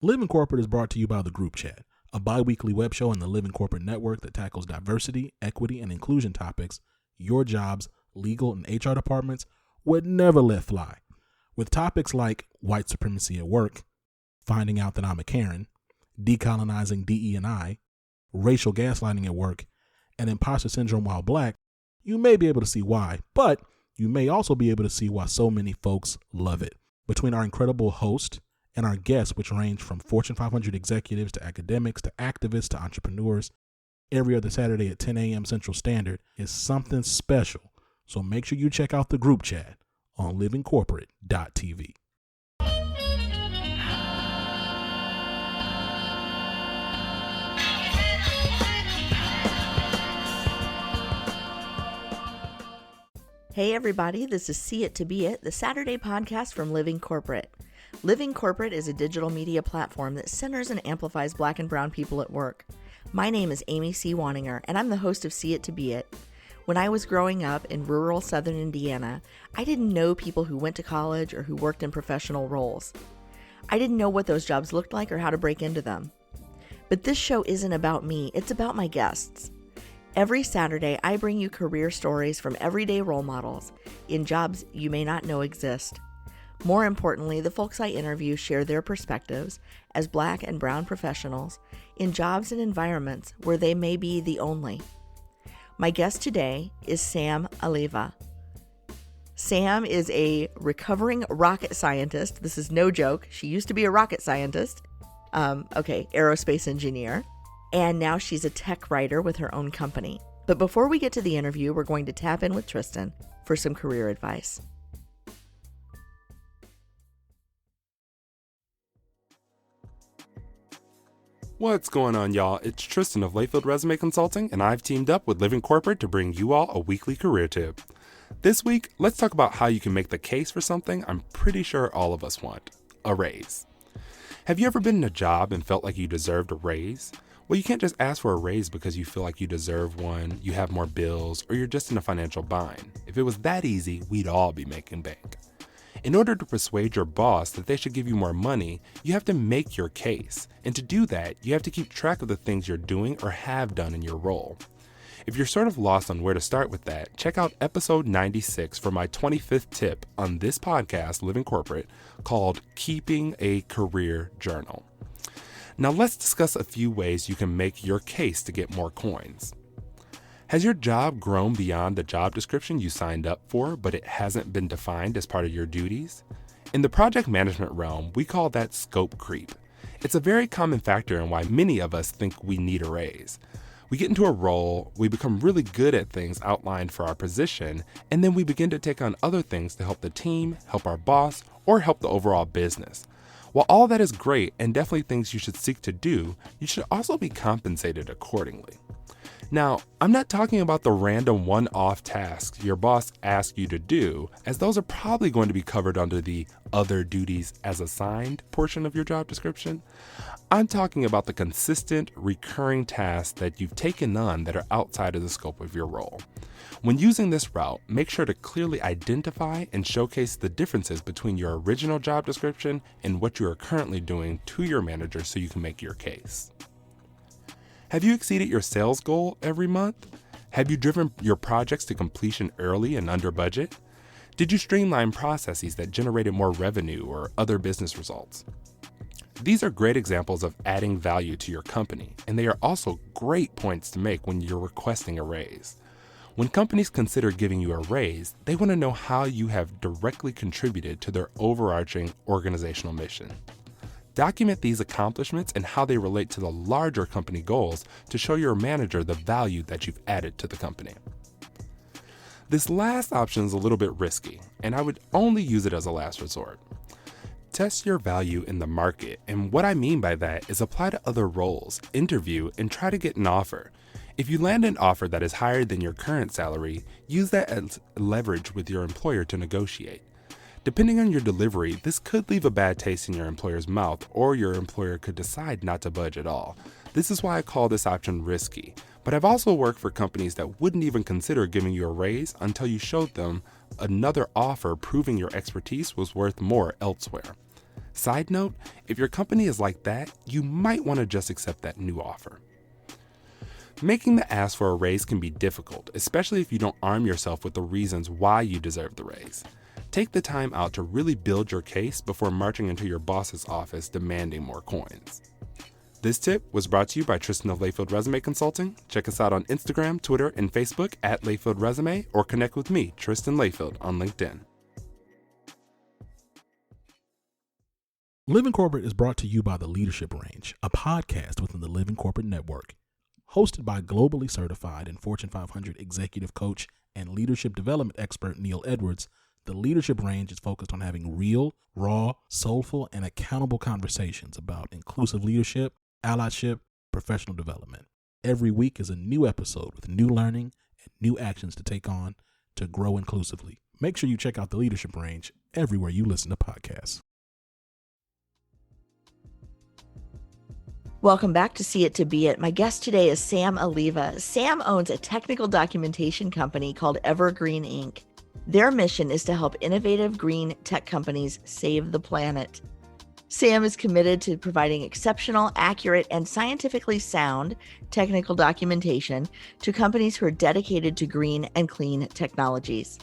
Living Corporate is brought to you by the Group Chat, a bi-weekly web show in the Living Corporate network that tackles diversity, equity, and inclusion topics your jobs, legal, and HR departments would never let fly. With topics like white supremacy at work, finding out that I'm a Karen, decolonizing DE&I, racial gaslighting at work, and imposter syndrome while black, you may be able to see why, but you may also be able to see why so many folks love it. Between our incredible host and our guests, which range from Fortune 500 executives to academics to activists to entrepreneurs, every other Saturday at 10 a.m. Central Standard is something special. So make sure you check out the Group Chat on livingcorporate.tv. Hey everybody, this is See It to Be It, the Saturday podcast from Living Corporate. Living Corporate is a digital media platform that centers and amplifies Black and brown people at work. My name is Amy C. Waninger, and I'm the host of See It to Be It. When I was growing up in rural southern Indiana, I didn't know people who went to college or who worked in professional roles. I didn't know what those jobs looked like or how to break into them. But this show isn't about me, it's about my guests. Every Saturday, I bring you career stories from everyday role models in jobs you may not know exist. More importantly, the folks I interview share their perspectives as Black and brown professionals in jobs and environments where they may be the only. My guest today is Sam Alleva. Sam is a recovering rocket scientist. This is no joke. She used to be a rocket scientist. Aerospace engineer. And now she's a tech writer with her own company. But before we get to the interview, we're going to tap in with Tristan for some career advice. What's going on, y'all? It's Tristan of Layfield Resume Consulting, and I've teamed up with Living Corporate to bring you all a weekly career tip. This week, let's talk about how you can make the case for something I'm pretty sure all of us want: a raise. Have you ever been in a job and felt like you deserved a raise? Well, you can't just ask for a raise because you feel like you deserve one, you have more bills, or you're just in a financial bind. If it was that easy, we'd all be making bank. In order to persuade your boss that they should give you more money, you have to make your case. And to do that, you have to keep track of the things you're doing or have done in your role. If you're sort of lost on where to start with that, check out episode 96 for my 25th tip on this podcast, Living Corporate, called Keeping a Career Journal. Now let's discuss a few ways you can make your case to get more coins. Has your job grown beyond the job description you signed up for, but it hasn't been defined as part of your duties? In the project management realm, we call that scope creep. It's a very common factor in why many of us think we need a raise. We get into a role, we become really good at things outlined for our position, and then we begin to take on other things to help the team, help our boss, or help the overall business. While all that is great and definitely things you should seek to do, you should also be compensated accordingly. Now, I'm not talking about the random one-off tasks your boss asks you to do, as those are probably going to be covered under the other duties as assigned portion of your job description. I'm talking about the consistent, recurring tasks that you've taken on that are outside of the scope of your role. When using this route, make sure to clearly identify and showcase the differences between your original job description and what you are currently doing to your manager so you can make your case. Have you exceeded your sales goal every month? Have you driven your projects to completion early and under budget? Did you streamline processes that generated more revenue or other business results? These are great examples of adding value to your company, and they are also great points to make when you're requesting a raise. When companies consider giving you a raise, they want to know how you have directly contributed to their overarching organizational mission. Document these accomplishments and how they relate to the larger company goals to show your manager the value that you've added to the company. This last option is a little bit risky, and I would only use it as a last resort. Test your value in the market, and what I mean by that is apply to other roles, interview, and try to get an offer. If you land an offer that is higher than your current salary, use that as leverage with your employer to negotiate. Depending on your delivery, this could leave a bad taste in your employer's mouth, or your employer could decide not to budge at all. This is why I call this option risky, but I've also worked for companies that wouldn't even consider giving you a raise until you showed them another offer proving your expertise was worth more elsewhere. Side note, if your company is like that, you might want to just accept that new offer. Making the ask for a raise can be difficult, especially if you don't arm yourself with the reasons why you deserve the raise. Take the time out to really build your case before marching into your boss's office demanding more coins. This tip was brought to you by Tristan of Layfield Resume Consulting. Check us out on Instagram, Twitter, and Facebook at Layfield Resume, or connect with me, Tristan Layfield, on LinkedIn. Living Corporate is brought to you by The Leadership Range, a podcast within the Living Corporate Network. Hosted by globally certified and Fortune 500 executive coach and leadership development expert Neil Edwards, The Leadership Range is focused on having real, raw, soulful, and accountable conversations about inclusive leadership, allyship, professional development. Every week is a new episode with new learning and new actions to take on to grow inclusively. Make sure you check out The Leadership Range everywhere you listen to podcasts. Welcome back to See It to Be It. My guest today is Sam Alleva. Sam owns a technical documentation company called Evergreen Inc. Their mission is to help innovative green tech companies save the planet. Sam is committed to providing exceptional, accurate, and scientifically sound technical documentation to companies who are dedicated to green and clean technologies.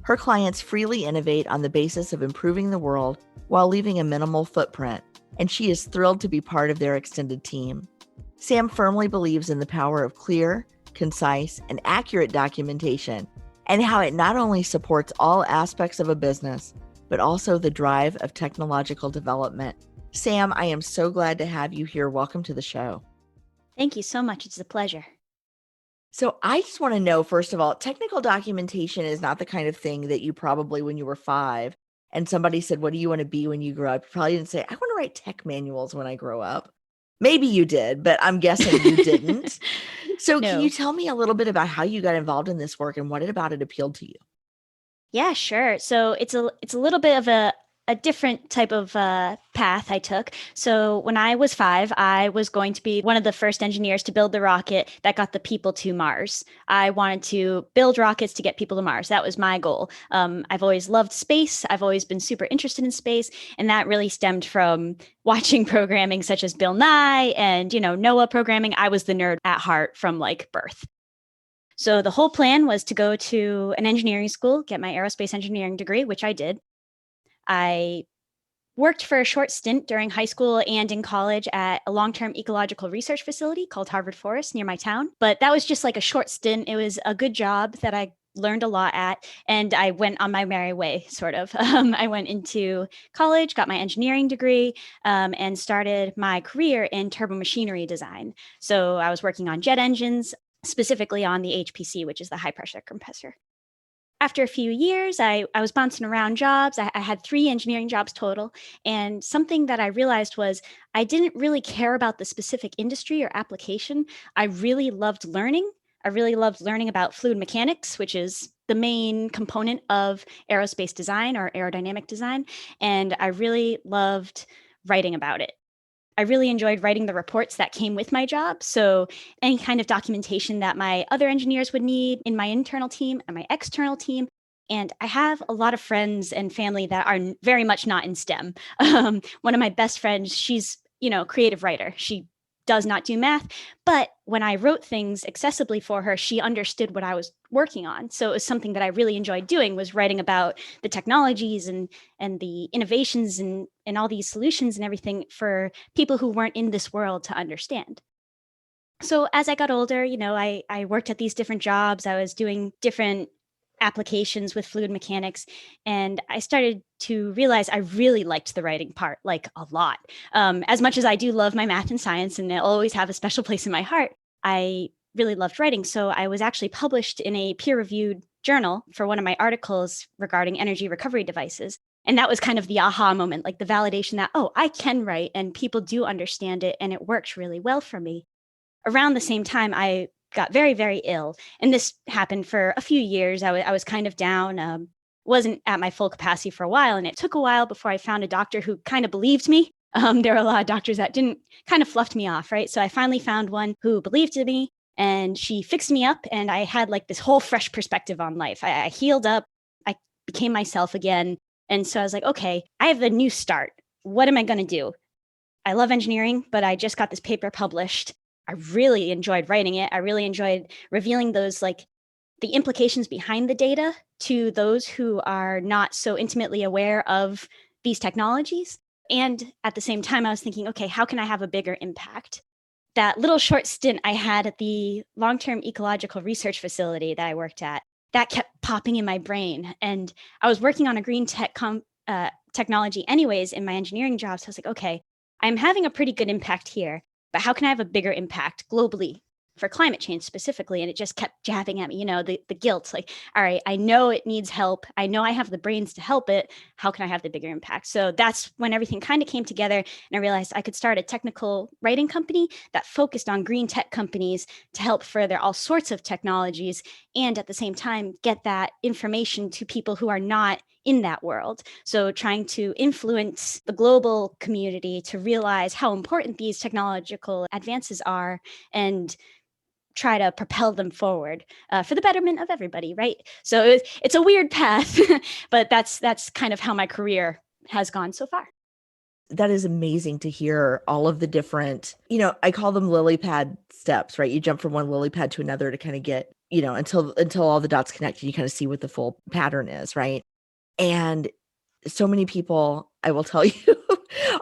Her clients freely innovate on the basis of improving the world while leaving a minimal footprint, and she is thrilled to be part of their extended team. Sam firmly believes in the power of clear, concise, and accurate documentation, and how it not only supports all aspects of a business, but also the drive of technological development. Sam, I am so glad to have you here. Welcome to the show. Thank you so much. It's a pleasure. So I just want to know, first of all, technical documentation is not the kind of thing that you probably, when you were 5, and somebody said, what do you want to be when you grow up? You probably didn't say, I want to write tech manuals when I grow up. Maybe you did, but I'm guessing you didn't. So No. Can you tell me a little bit about how you got involved in this work and what about it appealed to you? Yeah, sure. So it's a little bit of a different type of path I took. So when I was 5, I was going to be one of the first engineers to build the rocket that got the people to Mars. I wanted to build rockets to get people to Mars. That was my goal. I've always loved space. I've always been super interested in space. And that really stemmed from watching programming such as Bill Nye and, NOAA programming. I was the nerd at heart from birth. So the whole plan was to go to an engineering school, get my aerospace engineering degree, which I did. I worked for a short stint during high school and in college at a long-term ecological research facility called Harvard Forest near my town. But that was just a short stint. It was a good job that I learned a lot at, and I went on my merry way, sort of. I went into college, got my engineering degree, and started my career in turbomachinery design. So I was working on jet engines, specifically on the HPC, which is the high pressure compressor. After a few years, I was bouncing around jobs. I had 3 engineering jobs total. And something that I realized was I didn't really care about the specific industry or application. I really loved learning. I really loved learning about fluid mechanics, which is the main component of aerospace design or aerodynamic design. And I really loved writing about it. I really enjoyed writing the reports that came with my job. So any kind of documentation that my other engineers would need in my internal team and my external team. And I have a lot of friends and family that are very much not in STEM. One of my best friends, she's, creative writer. She does not do math, but when I wrote things accessibly for her, she understood what I was working on. So it was something that I really enjoyed doing, was writing about the technologies and the innovations and all these solutions and everything for people who weren't in this world to understand. So as I got older, I worked at these different jobs. I was doing different applications with fluid mechanics. And I started to realize I really liked the writing part, a lot. As much as I do love my math and science, and they'll always have a special place in my heart, I really loved writing. So I was actually published in a peer-reviewed journal for one of my articles regarding energy recovery devices. And that was kind of the aha moment, the validation that, I can write and people do understand it and it works really well for me. Around the same time, I got very, very ill. And this happened for a few years. I was kind of down, wasn't at my full capacity for a while. And it took a while before I found a doctor who kind of believed me. There were a lot of doctors that didn't, kind of fluffed me off, right? So I finally found one who believed in me, and she fixed me up. And I had this whole fresh perspective on life. I healed up. I became myself again. And so I was like, okay, I have a new start. what am I going to do? I love engineering, but I just got this paper published. I really enjoyed writing it. I really enjoyed revealing those, like, the implications behind the data to those who are not so intimately aware of these technologies. And at the same time, I was thinking, okay, how can I have a bigger impact? That little short stint I had at the long-term ecological research facility that I worked at, that kept popping in my brain. And I was working on a green technology anyways in my engineering job. So I was like, okay, I'm having a pretty good impact here, but how can I have a bigger impact globally for climate change specifically? And it just kept jabbing at me, the guilt, like, all right, I know it needs help. I know I have the brains to help it. How can I have the bigger impact? So that's when everything kind of came together. And I realized I could start a technical writing company that focused on green tech companies to help further all sorts of technologies. And at the same time, get that information to people who are not in that world. So trying to influence the global community to realize how important these technological advances are and try to propel them forward for the betterment of everybody, right? So it's a weird path, but that's kind of how my career has gone so far. That is amazing to hear all of the different, I call them lily pad steps, right? You jump from one lily pad to another to kind of get, until all the dots connect and you kind of see what the full pattern is, right? And so many people, I will tell you,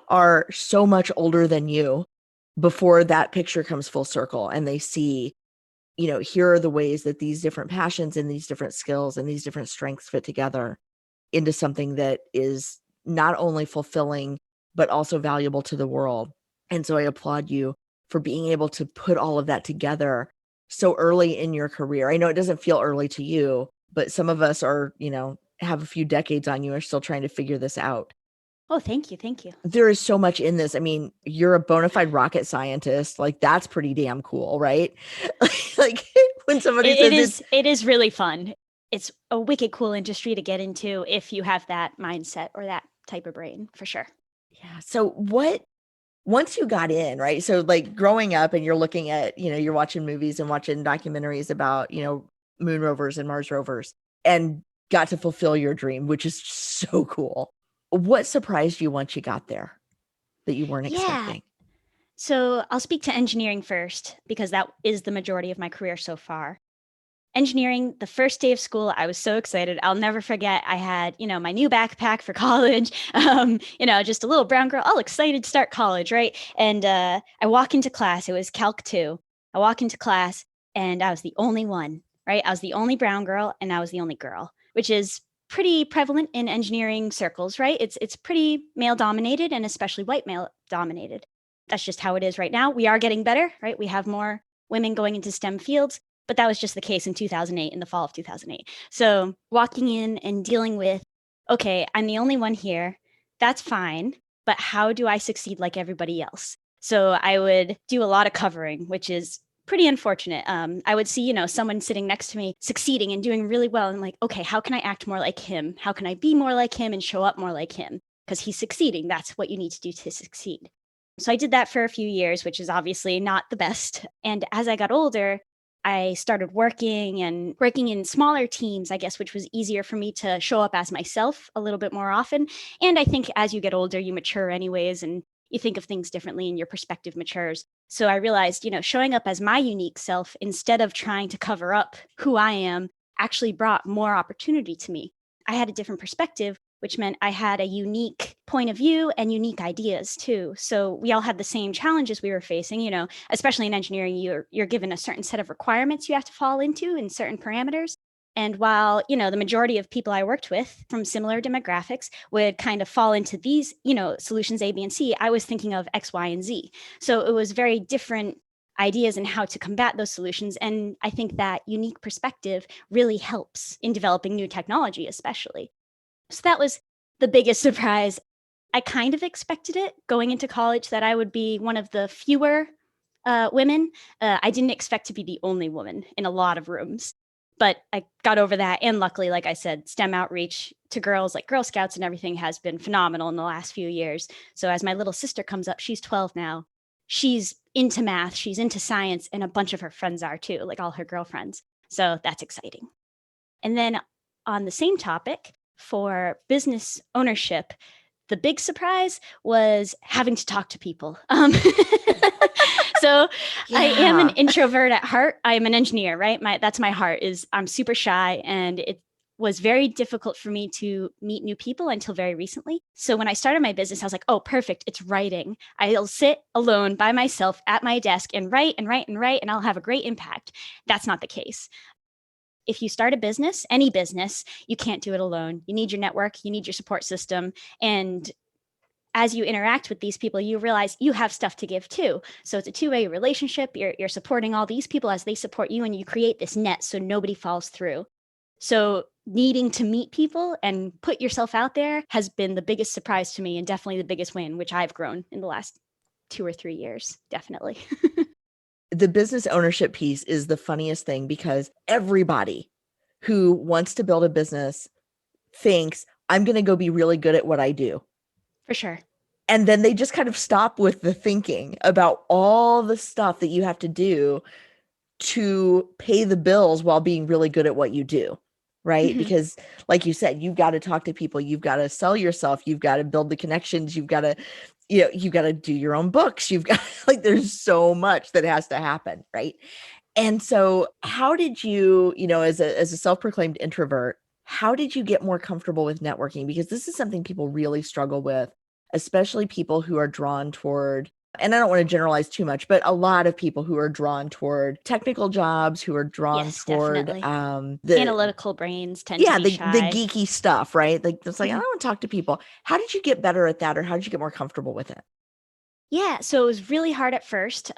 are so much older than you before that picture comes full circle and they see, here are the ways that these different passions and these different skills and these different strengths fit together into something that is not only fulfilling, but also valuable to the world. And so I applaud you for being able to put all of that together so early in your career. I know it doesn't feel early to you, but some of us are, have a few decades on you, are still trying to figure this out. Oh, thank you. Thank you. There is so much in this. I mean, you're a bona fide rocket scientist. Like, that's pretty damn cool, right? Like when somebody says it is really fun. It's a wicked cool industry to get into if you have that mindset or that type of brain, for sure. Yeah. So once you got in, right? So like growing up and you're looking at, you're watching movies and watching documentaries about, moon rovers and Mars rovers and got to fulfill your dream, which is so cool. What surprised you once you got there that you weren't expecting? So I'll speak to engineering first because that is the majority of my career so far. Engineering, the first day of school, I was so excited. I'll never forget. I had, my new backpack for college, just a little brown girl, all excited to start college, right? And I walk into class. It was Calc 2. I walk into class and I was the only one, right? I was the only brown girl and I was the only girl, which is pretty prevalent in engineering circles, right? It's pretty male dominated and especially white male dominated. That's just how it is right now. We are getting better, right? We have more women going into STEM fields, but that was just the case in 2008, in the fall of 2008. So walking in and dealing with, okay, I'm the only one here. That's fine. But how do I succeed like everybody else? So I would do a lot of covering, which is pretty unfortunate. I would see, someone sitting next to me succeeding and doing really well. And like, okay, how can I act more like him? How can I be more like him and show up more like him? Because he's succeeding. That's what you need to do to succeed. So I did that for a few years, which is obviously not the best. And as I got older, I started working in smaller teams, I guess, which was easier for me to show up as myself a little bit more often. And I think as you get older, you mature anyways, and you think of things differently and your perspective matures. So I realized, showing up as my unique self instead of trying to cover up who I am actually brought more opportunity to me. I had a different perspective, which meant I had a unique point of view and unique ideas too. So we all had the same challenges we were facing, especially in engineering, you're given a certain set of requirements you have to fall into in certain parameters. And while, the majority of people I worked with from similar demographics would kind of fall into these, solutions A, B, and C, I was thinking of X, Y, and Z. So it was very different ideas and how to combat those solutions. And I think that unique perspective really helps in developing new technology, especially. So that was the biggest surprise. I kind of expected it going into college that I would be one of the fewer women. I didn't expect to be the only woman in a lot of rooms, but I got over that. And luckily, like I said, STEM outreach to girls like Girl Scouts and everything has been phenomenal in the last few years. So as my little sister comes up, she's 12 now. She's into math, she's into science, and a bunch of her friends are too, like all her girlfriends. So that's exciting. And then on the same topic, for business ownership, the big surprise was having to talk to people. So I am an introvert at heart. I am an engineer, right? That's my heart. Is I'm super shy, and it was very difficult for me to meet new people until very recently. So when I started my business, I was like, oh, perfect. It's writing. I'll sit alone by myself at my desk and write and write and write, and I'll have a great impact. That's not the case. If you start a business, any business, you can't do it alone. You need your network, you need your support system. And as you interact with these people, you realize you have stuff to give too. So it's a two-way relationship. You're supporting all these people as they support you, and you create this net so nobody falls through. So needing to meet people and put yourself out there has been the biggest surprise to me, and definitely the biggest win, which I've grown in the last 2 or 3 years, definitely. The business ownership piece is the funniest thing, because everybody who wants to build a business thinks, I'm going to go be really good at what I do. For sure. And then they just kind of stop with the thinking about all the stuff that you have to do to pay the bills while being really good at what you do. Right. Mm-hmm. Because like you said, you've got to talk to people, you've got to sell yourself, you've got to build the connections, you've got to, you've got to do your own books. You've got like, there's so much that has to happen. Right. And so how did you, as a self-proclaimed introvert, how did you get more comfortable with networking? Because this is something people really struggle with, especially people who are drawn toward, and I don't want to generalize too much, but a lot of people who are drawn toward technical jobs, who are drawn Yes, toward definitely. the analytical brains tend to be the shy. geeky stuff, right? Like it's like, I Mhm. don't want to talk to people. How did you get better at that, or how did you get more comfortable with it? Yeah, so it was really hard at first.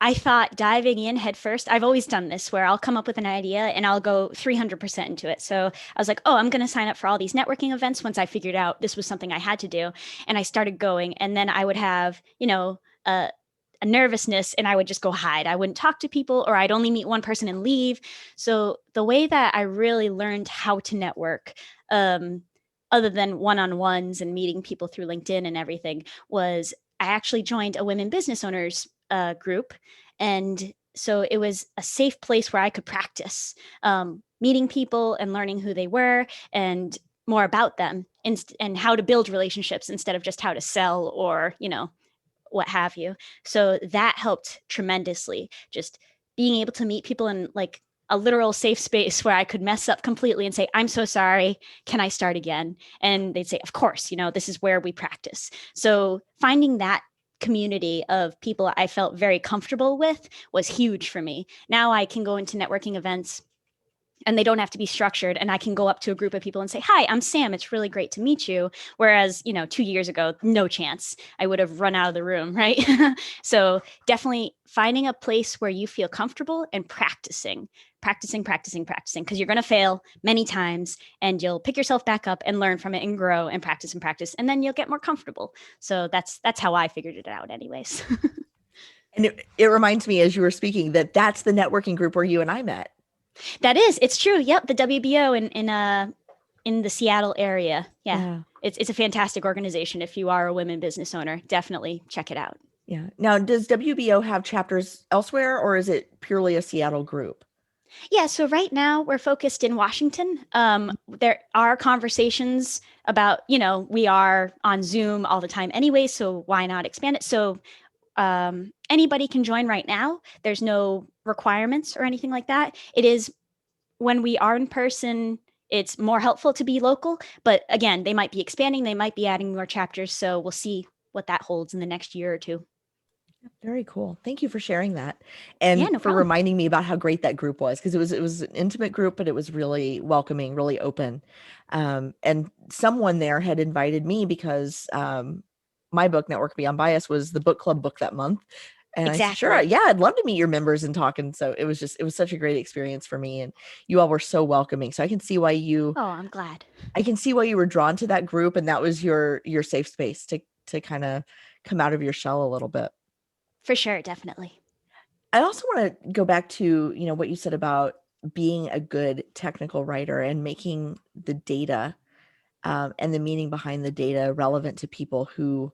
I thought diving in head first, I've always done this where I'll come up with an idea and I'll go 300% into it. So I was like, oh, I'm going to sign up for all these networking events once I figured out this was something I had to do. And I started going, and then I would have, a nervousness, and I would just go hide. I wouldn't talk to people, or I'd only meet one person and leave. So the way that I really learned how to network, other than one-on-ones and meeting people through LinkedIn and everything, was I actually joined a women business owners group. And so it was a safe place where I could practice meeting people and learning who they were and more about them, and how to build relationships instead of just how to sell or, what have you. So that helped tremendously. Just being able to meet people in like a literal safe space where I could mess up completely and say, I'm so sorry. Can I start again? And they'd say, of course, this is where we practice. So finding that community of people I felt very comfortable with was huge for me. Now I can go into networking events and they don't have to be structured, and I can go up to a group of people and say, hi, I'm Sam, it's really great to meet you. Whereas 2 years ago, no chance, I would have run out of the room, right? So definitely finding a place where you feel comfortable and practicing, because you're going to fail many times, and you'll pick yourself back up and learn from it and grow and practice, and then you'll get more comfortable. So that's how I figured it out anyways. And it reminds me, as you were speaking, that's the networking group where you and I met. It's true. Yep. The WBO in the Seattle area. Yeah. It's a fantastic organization. If you are a women business owner, definitely check it out. Yeah. Now, does WBO have chapters elsewhere, or is it purely a Seattle group? Yeah. So right now we're focused in Washington. There are conversations about, we are on Zoom all the time anyway, so why not expand it? So anybody can join right now. There's no requirements or anything like that. It is when we are in person, it's more helpful to be local. But again, they might be expanding, they might be adding more chapters. So we'll see what that holds in the next year or two. Very cool. Thank you for sharing that, and Yeah, no for problem. reminding me about how great that group was, because it was an intimate group, but it was really welcoming, really open. And someone there had invited me because my book, Network Beyond Bias, was the book club book that month. And I said, sure, Exactly. yeah, I'd love to meet your members and talk. And so it was such a great experience for me. And you all were so welcoming. So I can see why I'm glad. I can see why you were drawn to that group. And that was your safe space to kind of come out of your shell a little bit. For sure, definitely. I also want to go back to, what you said about being a good technical writer and making the data and the meaning behind the data relevant to people who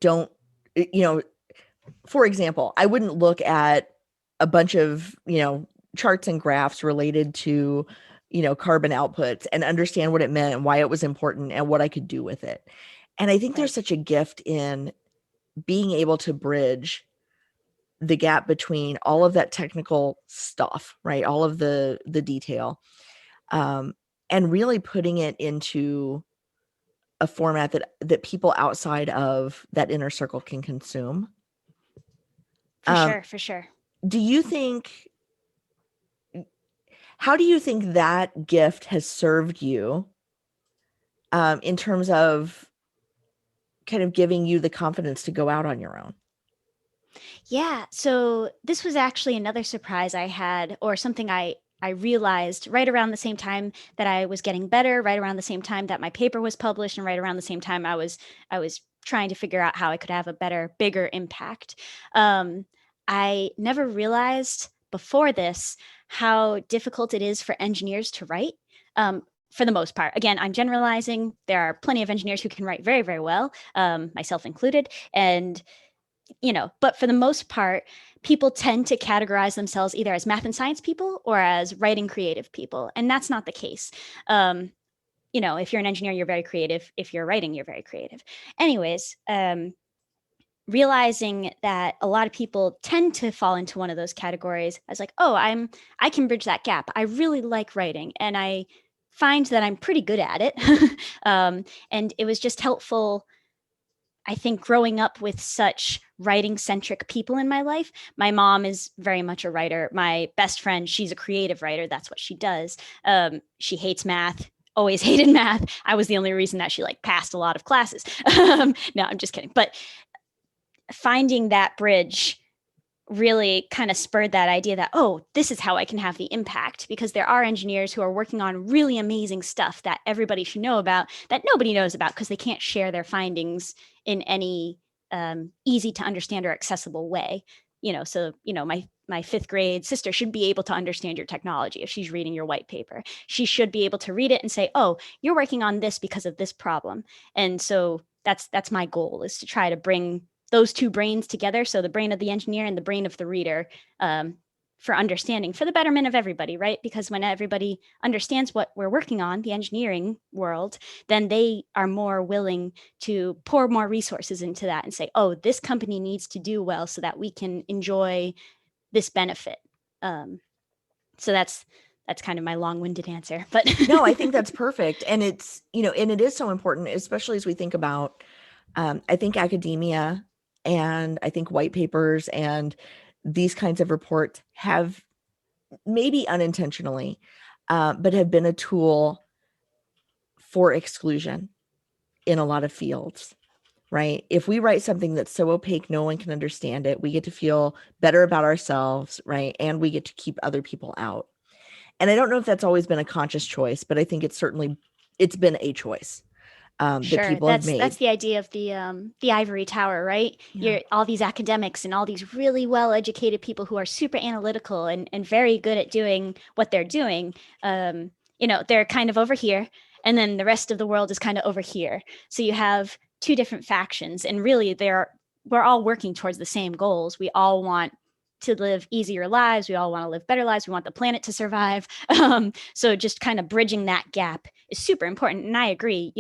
don't, for example, I wouldn't look at a bunch of, charts and graphs related to carbon outputs and understand what it meant and why it was important and what I could do with it. And I think there's such a gift in being able to bridge the gap between all of that technical stuff, right? All of the detail, and really putting it into a format that people outside of that inner circle can consume. For sure. How do you think that gift has served you in terms of kind of giving you the confidence to go out on your own? Yeah. So this was actually another surprise I had, or something I realized right around the same time that I was getting better, right around the same time that my paper was published, and right around the same time I was trying to figure out how I could have a better, bigger impact. I never realized before this how difficult it is for engineers to write. For the most part, again, I'm generalizing. There are plenty of engineers who can write very, very well, myself included, and but for the most part, people tend to categorize themselves either as math and science people or as writing creative people. And that's not the case. If you're an engineer, you're very creative. If you're writing, you're very creative. Anyways, realizing that a lot of people tend to fall into one of those categories, I was like, oh, I can bridge that gap. I really like writing, and I find that I'm pretty good at it. And it was just helpful, I think, growing up with such writing centric people in my life. My mom is very much a writer. My best friend, she's a creative writer. That's what she does. She hates math, always hated math. I was the only reason that she passed a lot of classes. No, I'm just kidding. But finding that bridge really kind of spurred that idea that, oh, this is how I can have the impact, because there are engineers who are working on really amazing stuff that everybody should know about, that nobody knows about because they can't share their findings in any easy to understand or accessible way. So my fifth grade sister should be able to understand your technology. If she's reading your white paper, she should be able to read it and say, oh, you're working on this because of this problem. And so that's my goal, is to try to bring those two brains together. So the brain of the engineer and the brain of the reader, for understanding, for the betterment of everybody, right? Because when everybody understands what we're working on, the engineering world, then they are more willing to pour more resources into that and say, oh, this company needs to do well so that we can enjoy this benefit. So that's kind of my long-winded answer, but no, I think that's perfect. And it's, and it is so important, especially as we think about, I think academia, and I think white papers and these kinds of reports have, maybe unintentionally, but have been a tool for exclusion in a lot of fields, right? If we write something that's so opaque, no one can understand it, we get to feel better about ourselves, right? And we get to keep other people out. And I don't know if that's always been a conscious choice, but I think it's been a choice. That people have made. That's the idea of the ivory tower, right? Yeah. You're all these academics and all these really well-educated people who are super analytical and very good at doing what they're doing. They're kind of over here, and then the rest of the world is kind of over here. So you have two different factions, and really we're all working towards the same goals. We all want to live easier lives. We all want to live better lives. We want the planet to survive. So just kind of bridging that gap is super important. And I agree,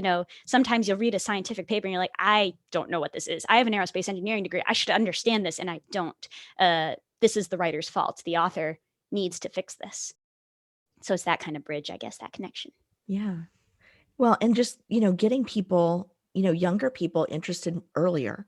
sometimes you'll read a scientific paper and you're like, I don't know what this is. I have an aerospace engineering degree. I should understand this. And I don't. This is the writer's fault. The author needs to fix this. So it's that kind of bridge, I guess, that connection. Yeah. Well, and just, getting people, younger people interested earlier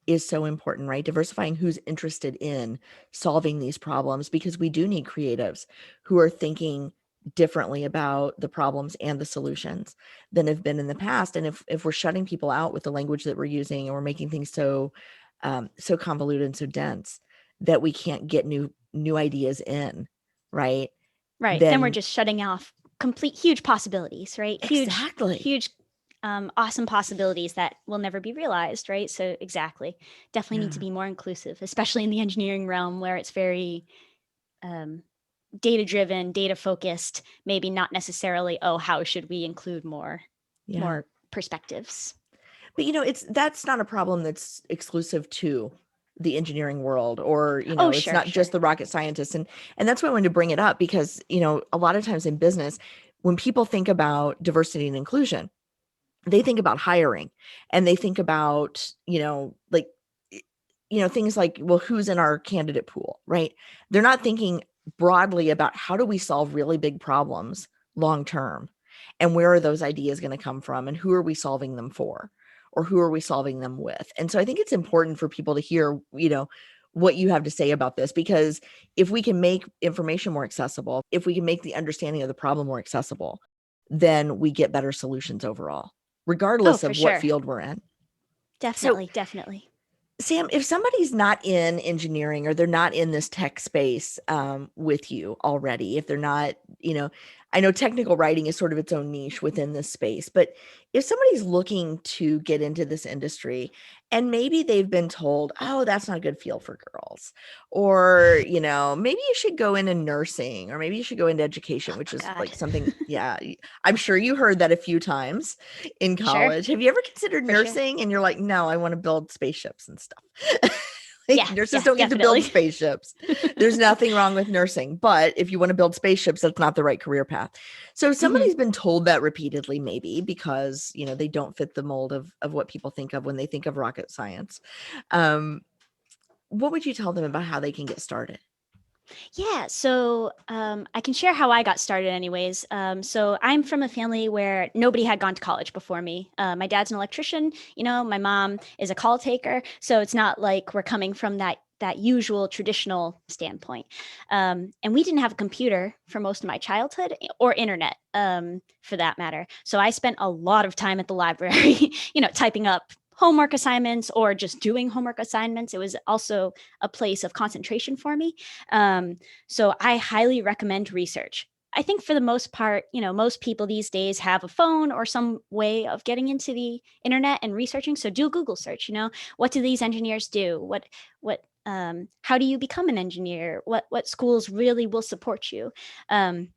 is so important, right? Diversifying who's interested in solving these problems, because we do need creatives who are thinking differently about the problems and the solutions than have been in the past. And if we're shutting people out with the language that we're using, and we're making things so convoluted and so dense that we can't get new ideas in, right? Right. Then we're just shutting off huge possibilities, right? Exactly. Huge awesome possibilities that will never be realized, right? So exactly, definitely need to be more inclusive, especially in the engineering realm where it's very data driven, data focused, maybe not necessarily, oh, how should we include more perspectives. But that's not a problem that's exclusive to the engineering world, or, Oh, it's sure, not sure. just the rocket scientists. And that's why I wanted to bring it up, because, a lot of times in business, when people think about diversity and inclusion, they think about hiring, and they think about, like, things like, well, who's in our candidate pool, right? They're not thinking broadly about how do we solve really big problems long term, and where are those ideas going to come from, and who are we solving them for, or who are we solving them with. And so I think it's important for people to hear, what you have to say about this, because if we can make information more accessible, if we can make the understanding of the problem more accessible, then we get better solutions overall, Oh, regardless for of what sure. field we're in. So, Definitely, definitely. Sam, if somebody's not in engineering, or they're not in this tech space with you already, if they're not, I know technical writing is sort of its own niche within this space, but if somebody's looking to get into this industry, and maybe they've been told, oh, that's not a good field for girls, or, maybe you should go into nursing, or maybe you should go into education, which is God. like something, yeah, I'm sure you heard that a few times in Sure, college. Have you ever considered for sure. nursing and you're like, no, I want to build spaceships and stuff? Like, Yeah, nurses yeah, don't get to build definitely. spaceships. There's nothing wrong with nursing, but if you want to build spaceships, that's not the right career path. So Mhm. somebody's been told that repeatedly, maybe because, they don't fit the mold of what people think of when they think of rocket science. Um, what would you tell them about how they can get started? Yeah, so I can share how I got started, anyways. So I'm from a family where nobody had gone to college before me. My dad's an electrician, my mom is a call taker, so it's not like we're coming from that usual traditional standpoint. And we didn't have a computer for most of my childhood, or internet, for that matter. So I spent a lot of time at the library, typing up homework assignments or just doing homework assignments. It was also a place of concentration for me. So I highly recommend research. I think for the most part, most people these days have a phone or some way of getting into the internet and researching. So do a Google search. What do these engineers do? How do you become an engineer? What schools really will support you? Um,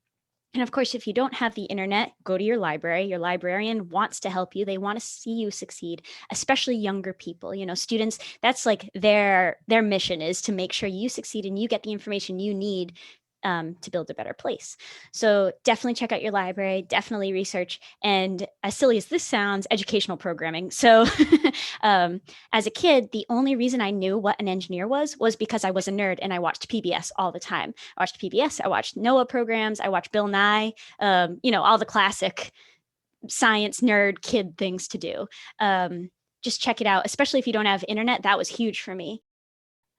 and of course, if you don't have the internet, go to your library. Your librarian wants to help you. They want to see you succeed, especially younger people. Students, that's like their mission, is to make sure you succeed and you get the information you need to build a better place. So definitely check out your library, definitely research. And as silly as this sounds, educational programming. So um, as a kid, the only reason I knew what an engineer was because I was a nerd and I watched PBS all the time. I watched PBS, I watched NOAA programs, I watched Bill Nye, all the classic science nerd kid things to do. Just check it out, especially if you don't have internet. That was huge for me.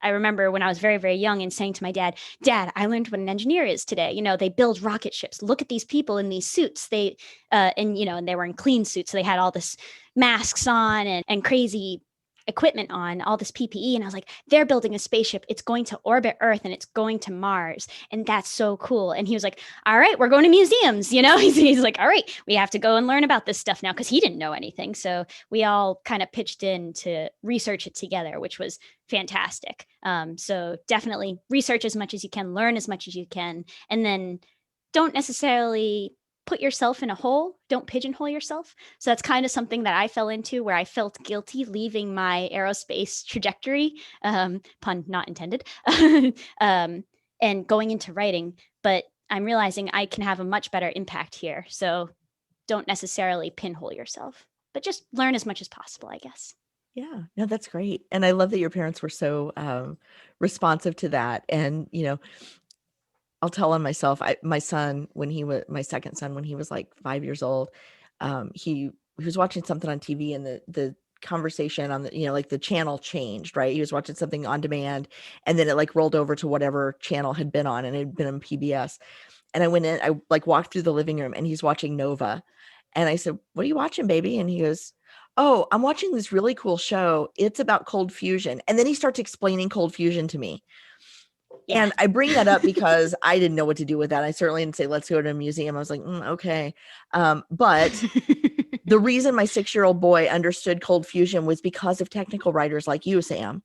I remember when I was very, very young and saying to my dad, Dad, I learned what an engineer is today. They build rocket ships. Look at these people in these suits. And they were in clean suits. So they had all this masks on and crazy equipment on, all this PPE. And I was like, they're building a spaceship. It's going to orbit Earth and it's going to Mars. And that's so cool. And he was like, all right, we're going to museums. He's like, all right, we have to go and learn about this stuff now, because he didn't know anything. So we all kind of pitched in to research it together, which was fantastic. So definitely research as much as you can, learn as much as you can, and then don't necessarily put yourself in a hole. Don't pigeonhole yourself. So that's kind of something that I fell into, where I felt guilty leaving my aerospace trajectory, pun not intended, um, and going into writing. But I'm realizing I can have a much better impact here. So don't necessarily pinhole yourself, but just learn as much as possible, I guess. Yeah, no, that's great. And I love that your parents were so responsive to that. And, I'll tell on myself. My son, when he was my second son, when he was like 5 years old, he was watching something on TV, and the conversation on the, like the channel changed, right? He was watching something on demand, and then it like rolled over to whatever channel had been on, and it had been on PBS. And I went in, I like walked through the living room, and he's watching Nova. And I said, "What are you watching, baby?" And he goes, "Oh, I'm watching this really cool show. It's about cold fusion." And then he starts explaining cold fusion to me. Yeah. And I bring that up because I didn't know what to do with that. I certainly didn't say, let's go to a museum. I was like, okay. But the reason my 6-year-old boy understood cold fusion was because of technical writers like you, Sam,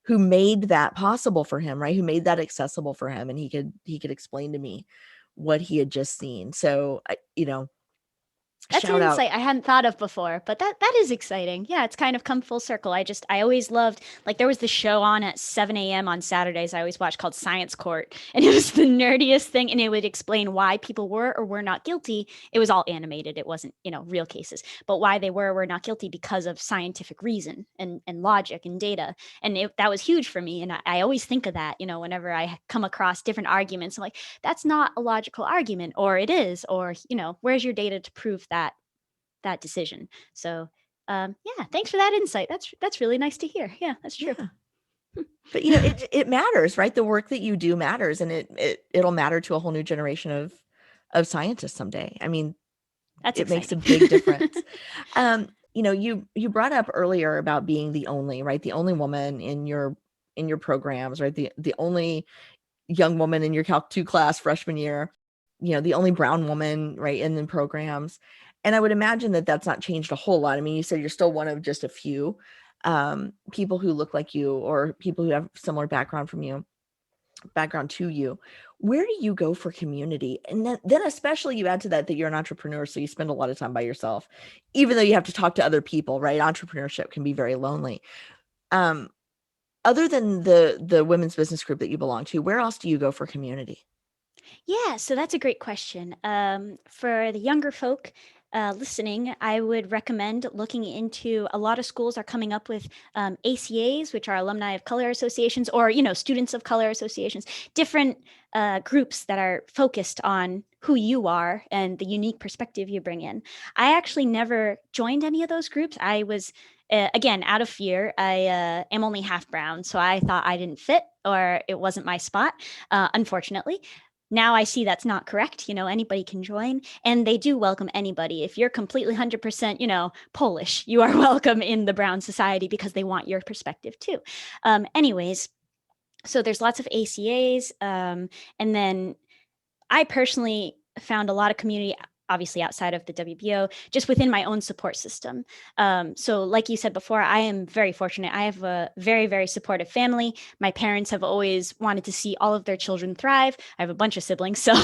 who made that possible for him, right? Who made that accessible for him. And he could explain to me what he had just seen. So, That's an Shout out. insight I hadn't thought of before, but that is exciting. Yeah, it's kind of come full circle. I always loved, like, there was this show on at 7 a.m. on Saturdays I always watched called Science Court, and it was the nerdiest thing, and it would explain why people were or were not guilty. It was all animated. It wasn't, real cases, but why they were or were not guilty because of scientific reason and logic and data. And that was huge for me. And I always think of that, whenever I come across different arguments, I'm like, that's not a logical argument, or it is, or, where's your data to prove that decision? So yeah, thanks for that insight. That's really nice to hear. Yeah, that's true. Yeah. But it matters, right? The work that you do matters, and it'll matter to a whole new generation of scientists someday. I mean, That's it makes a exciting. big difference. You brought up earlier about being the only, right? The only woman in your programs, right? The only young woman in your Calc 2 class freshman year, the only brown woman, right, in the programs. And I would imagine that that's not changed a whole lot. I mean, you said you're still one of just a few people who look like you, or people who have similar background to you. Where do you go for community? And then especially you add to that you're an entrepreneur, so you spend a lot of time by yourself, even though you have to talk to other people, right? Entrepreneurship can be very lonely. Other than the women's business group that you belong to, where else do you go for community? Yeah, so that's a great question. For the younger folk listening, I would recommend looking into, a lot of schools are coming up with ACAs, which are Alumni of Color Associations, or, Students of Color Associations, different groups that are focused on who you are and the unique perspective you bring in. I actually never joined any of those groups. I was, again, out of fear. I am only half brown, so I thought I didn't fit, or it wasn't my spot, unfortunately. Now I see that's not correct. Anybody can join, and they do welcome anybody. If you're completely 100%, Polish, you are welcome in the Brown Society because they want your perspective too. Anyways, so there's lots of ACAs. And then I personally found a lot of community, obviously outside of the WBO, just within my own support system. So like you said before, I am very fortunate. I have a very, very supportive family. My parents have always wanted to see all of their children thrive. I have a bunch of siblings, so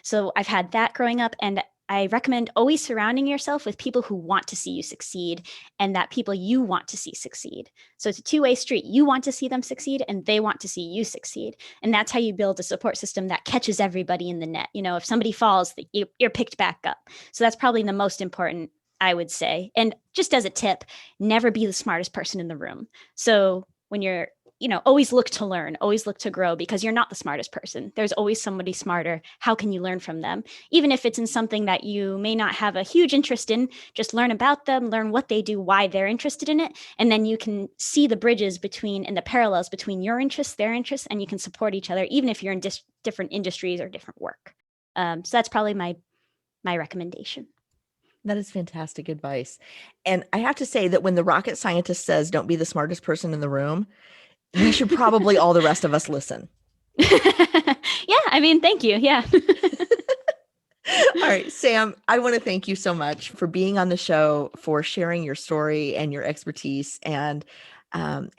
so I've had that growing up, and I recommend always surrounding yourself with people who want to see you succeed, and that people you want to see succeed. So it's a two-way street. You want to see them succeed, and they want to see you succeed. And that's how you build a support system that catches everybody in the net. If somebody falls, you're picked back up. So that's probably the most important, I would say. And just as a tip, never be the smartest person in the room. So when you're always look to learn, always look to grow, because you're not the smartest person. There's always somebody smarter. How can you learn from them? Even if it's in something that you may not have a huge interest in, just learn about them, learn what they do, why they're interested in it. And then you can see the bridges between and the parallels between your interests, their interests, and you can support each other, even if you're in different industries or different work. So that's probably my recommendation. That is fantastic advice. And I have to say that when the rocket scientist says, don't be the smartest person in the room, we should probably, all the rest of us, listen. Yeah, I mean, thank you. Yeah. All right, Sam, I want to thank you so much for being on the show, for sharing your story and your expertise and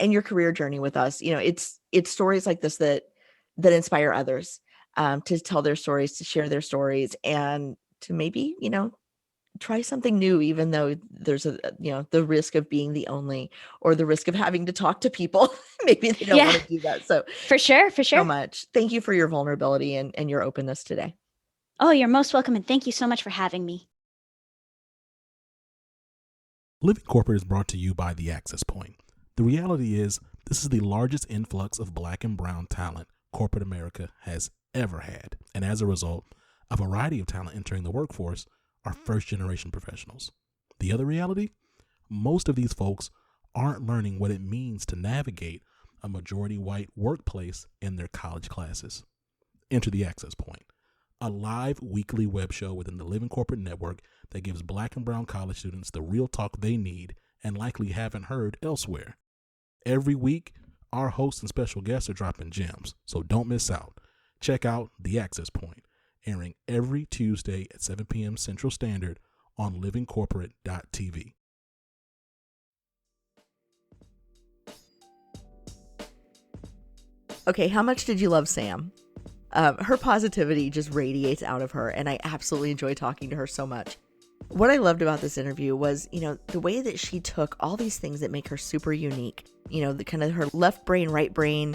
your career journey with us. It's stories like this that inspire others to tell their stories, to share their stories, and to maybe, try something new, even though there's the risk of being the only, or the risk of having to talk to people. Maybe they don't want to do that. So for sure. So much. Thank you for your vulnerability and your openness today. Oh, you're most welcome. And thank you so much for having me. Living Corporate is brought to you by The Access Point. The reality is, this is the largest influx of Black and brown talent corporate America has ever had. And as a result, a variety of talent entering the workforce are first-generation professionals. The other reality? Most of these folks aren't learning what it means to navigate a majority white workplace in their college classes. Enter The Access Point, a live weekly web show within the Living Corporate Network that gives Black and brown college students the real talk they need and likely haven't heard elsewhere. Every week, our hosts and special guests are dropping gems, so don't miss out. Check out The Access Point, airing every Tuesday at 7 p.m. Central Standard on livingcorporate.tv. Okay, how much did you love Sam? Her positivity just radiates out of her, and I absolutely enjoy talking to her so much. What I loved about this interview was, the way that she took all these things that make her super unique, the kind of her left brain, right brain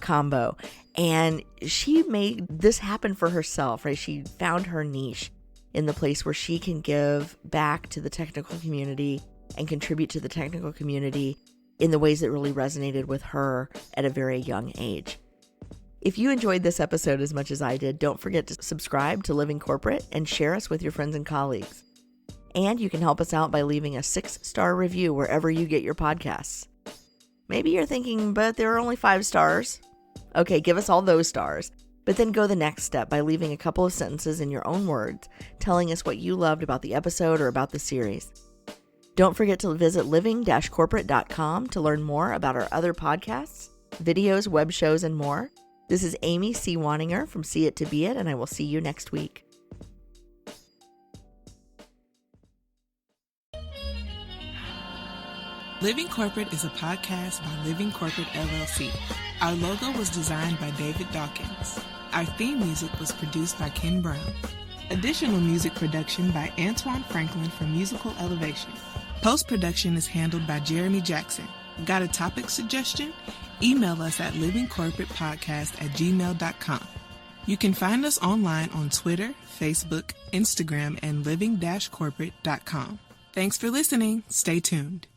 combo. And she made this happen for herself, right? She found her niche in the place where she can give back to the technical community and contribute to the technical community in the ways that really resonated with her at a very young age. If you enjoyed this episode as much as I did, don't forget to subscribe to Living Corporate and share us with your friends and colleagues. And you can help us out by leaving a 6-star review wherever you get your podcasts. Maybe you're thinking, but there are only 5 stars. Okay, give us all those stars. But then go the next step by leaving a couple of sentences in your own words, telling us what you loved about the episode or about the series. Don't forget to visit living-corporate.com to learn more about our other podcasts, videos, web shows, and more. This is Amy C. Wanninger from See It to Be It, and I will see you next week. Living Corporate is a podcast by Living Corporate LLC. Our logo was designed by David Dawkins. Our theme music was produced by Ken Brown. Additional music production by Antoine Franklin from Musical Elevation. Post-production is handled by Jeremy Jackson. Got a topic suggestion? Email us at livingcorporatepodcast@gmail.com. You can find us online on Twitter, Facebook, Instagram, and living-corporate.com. Thanks for listening. Stay tuned.